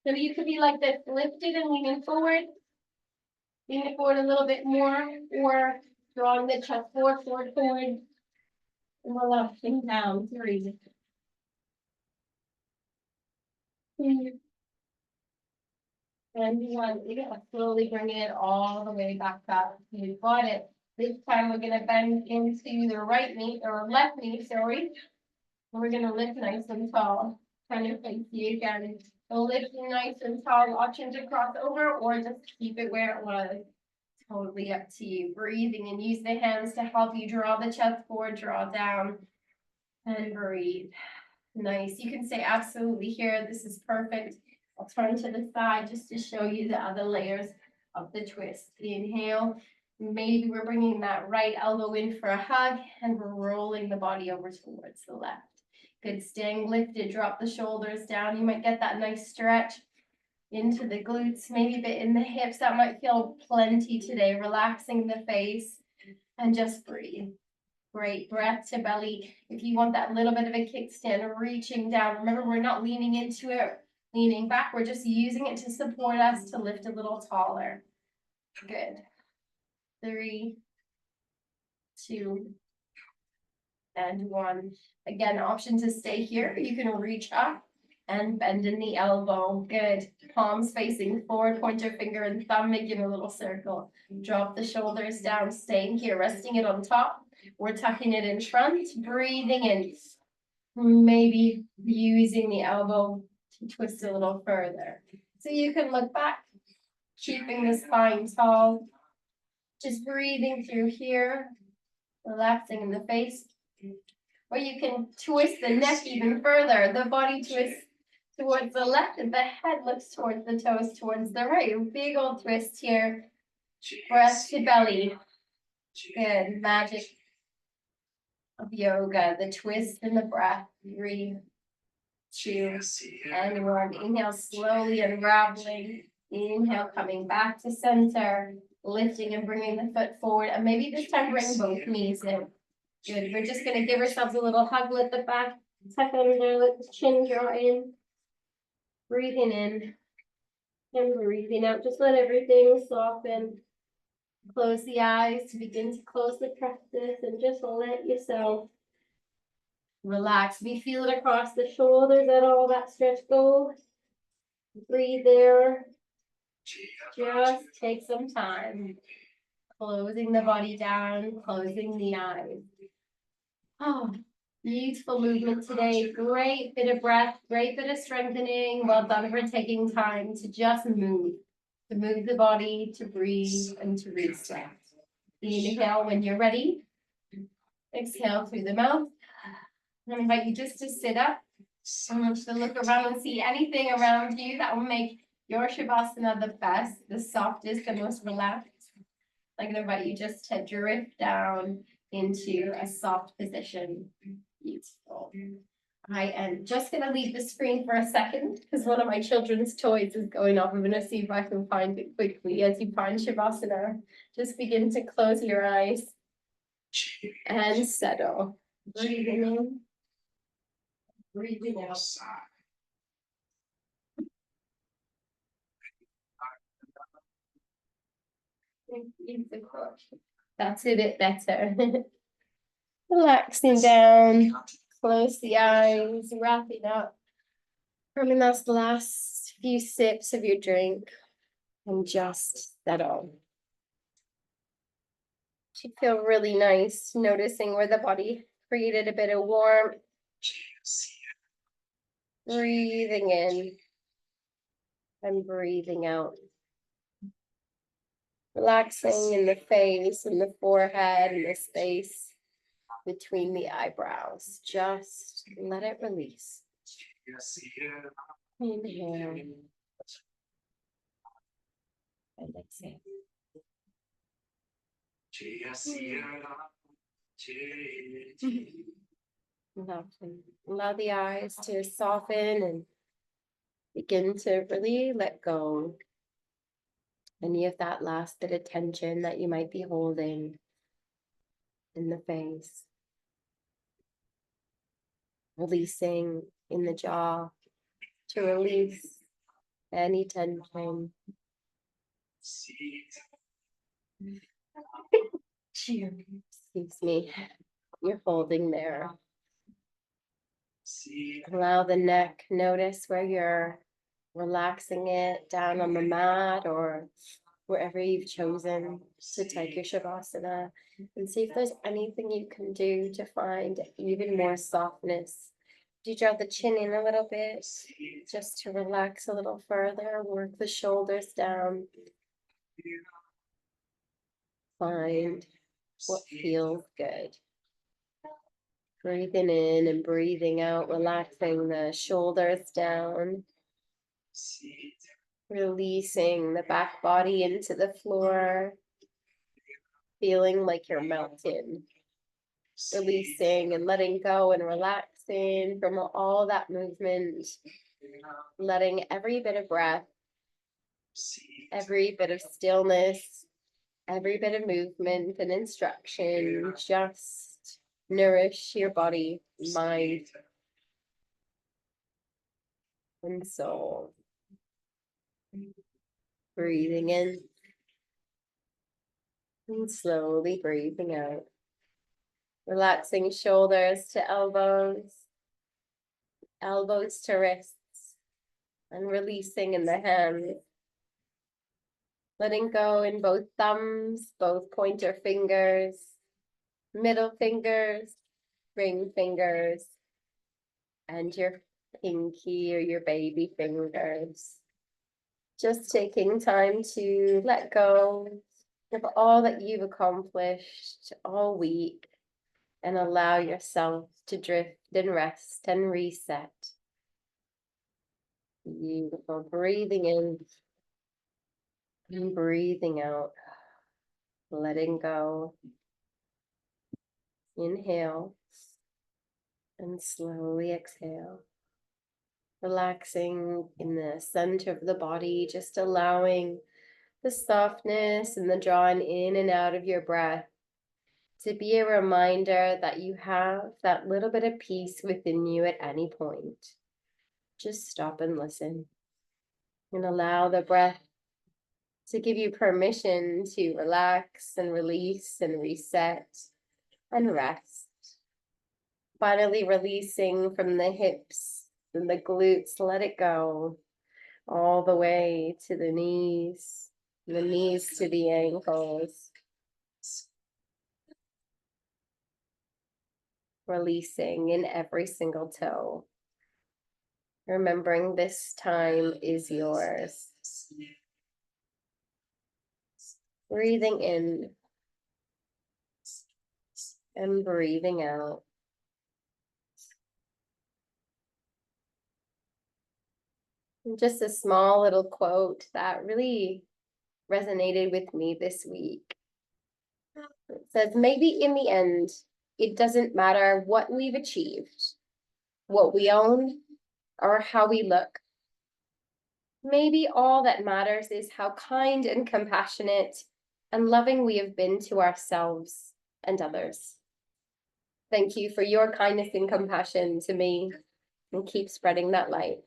So you could be like this, lifted and leaning forward a little bit more, or drawing the chest forward, and relaxing down. 3, 2, and 1. Yeah, slowly bringing it all the way back up. You've got it. This time we're gonna bend into the right knee or left knee, sorry. And we're gonna lift nice and tall. Kind of face you again. So lift nice and tall. Option to cross over or just keep it where it was. Totally up to you. Breathing and use the hands to help you draw the chest forward, draw down, and breathe. Nice. You can say absolutely here. This is perfect. I'll turn to the side just to show you the other layers of the twist. Inhale. Maybe we're bringing that right elbow in for a hug and we're rolling the body over towards the left. Good. Staying lifted. Drop the shoulders down. You might get that nice stretch into the glutes, maybe a bit in the hips. That might feel plenty today. Relaxing the face and just breathe. Great. Breath to belly. If you want that little bit of a kickstand, reaching down. Remember, we're not leaning into it, leaning back. We're just using it to support us to lift a little taller. Good. 3, 2, and 1. Again, option to stay here. You can reach up and bend in the elbow. Good. Palms facing forward, pointer finger and thumb making a little circle. Drop the shoulders down, staying here, resting it on top. We're tucking it in front, breathing in. Maybe using the elbow to twist a little further. So you can look back, keeping the spine tall. Just breathing through here, relaxing in the face. Or you can twist the neck even further. The body twists towards the left and the head looks towards the toes towards the right. Big old twist here. Breath to belly. Good. Magic of yoga. The twist and the breath. 3, 2, and 1. Inhale, slowly unraveling. Inhale, coming back to center. Lifting and bringing the foot forward. And maybe this time bring both knees in. Good. We're just going to give ourselves a little hug. Let the back tuck under. Let the chin draw in. Breathing in. And breathing out. Just let everything soften. Close the eyes to begin to close the practice. And just let yourself relax. We feel it across the shoulders. Let all that stretch go. Breathe there. Just take some time. Closing the body down, closing the eyes. Oh, beautiful movement today. Great bit of breath, great bit of strengthening. Well done for taking time to just move. To move the body, to breathe, and to reset. Inhale when you're ready. Exhale through the mouth. I invite you just to sit up. I want you to look around and see anything around you that will make your Shavasana the best, the softest, the most relaxed. I'm going to invite you just to drift down into a soft position. Beautiful. I am just going to leave the screen for a second because one of my children's toys is going off. I'm going to see if I can find it quickly. As you find Shavasana, just begin to close your eyes and settle. Breathing in, breathing out. That's a bit better. Relaxing down, close the eyes, wrapping up. Remember that's the last few sips of your drink and just settle. Should feel really nice, noticing where the body created a bit of warmth. Breathing in and breathing out. Relaxing in the face and the forehead and the space between the eyebrows. Just let it release. Inhale. And exhale. Lovely. Allow the eyes to soften and begin to really let go. Any of that last bit of tension that you might be holding in the face. Releasing in the jaw to release any tension. Excuse me, you're holding there. Allow the neck, notice where you're relaxing it down on the mat or wherever you've chosen to take your Shavasana, and see if there's anything you can do to find even more softness. Do you draw the chin in a little bit just to relax a little further, work the shoulders down. Find what feels good. Breathing in and breathing out, relaxing the shoulders down. Releasing the back body into the floor. Feeling like you're melting. Releasing and letting go and relaxing from all that movement. Letting every bit of breath, every bit of stillness, every bit of movement and instruction just nourish your body, mind, and soul. Breathing in and slowly breathing out. Relaxing shoulders to elbows, elbows to wrists, and releasing in the hands. Letting go in both thumbs, both pointer fingers, middle fingers, ring fingers, and your pinky or your baby fingers. Just taking time to let go of all that you've accomplished all week and allow yourself to drift and rest and reset. Beautiful. Breathing in and breathing out. Letting go. Inhale and slowly exhale. Relaxing in the center of the body, just allowing the softness and the drawing in and out of your breath to be a reminder that you have that little bit of peace within you at any point. Just stop and listen and allow the breath to give you permission to relax and release and reset and rest. Finally releasing from the hips and the glutes, let it go. all the way to the knees to the ankles. Releasing in every single toe. Remembering this time is yours. Breathing in and breathing out. And just a small little quote that really resonated with me this week. It says, maybe in the end, it doesn't matter what we've achieved, what we own, or how we look. Maybe all that matters is how kind and compassionate and loving we have been to ourselves and others. Thank you for your kindness and compassion to me, and keep spreading that light.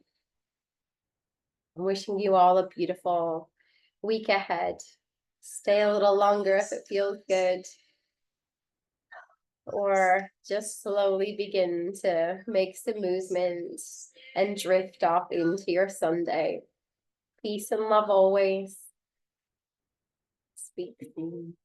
I'm wishing you all a beautiful week ahead. Stay a little longer if it feels good, or just slowly begin to make some movements and drift off into your Sunday. Peace and love always. Speak soon.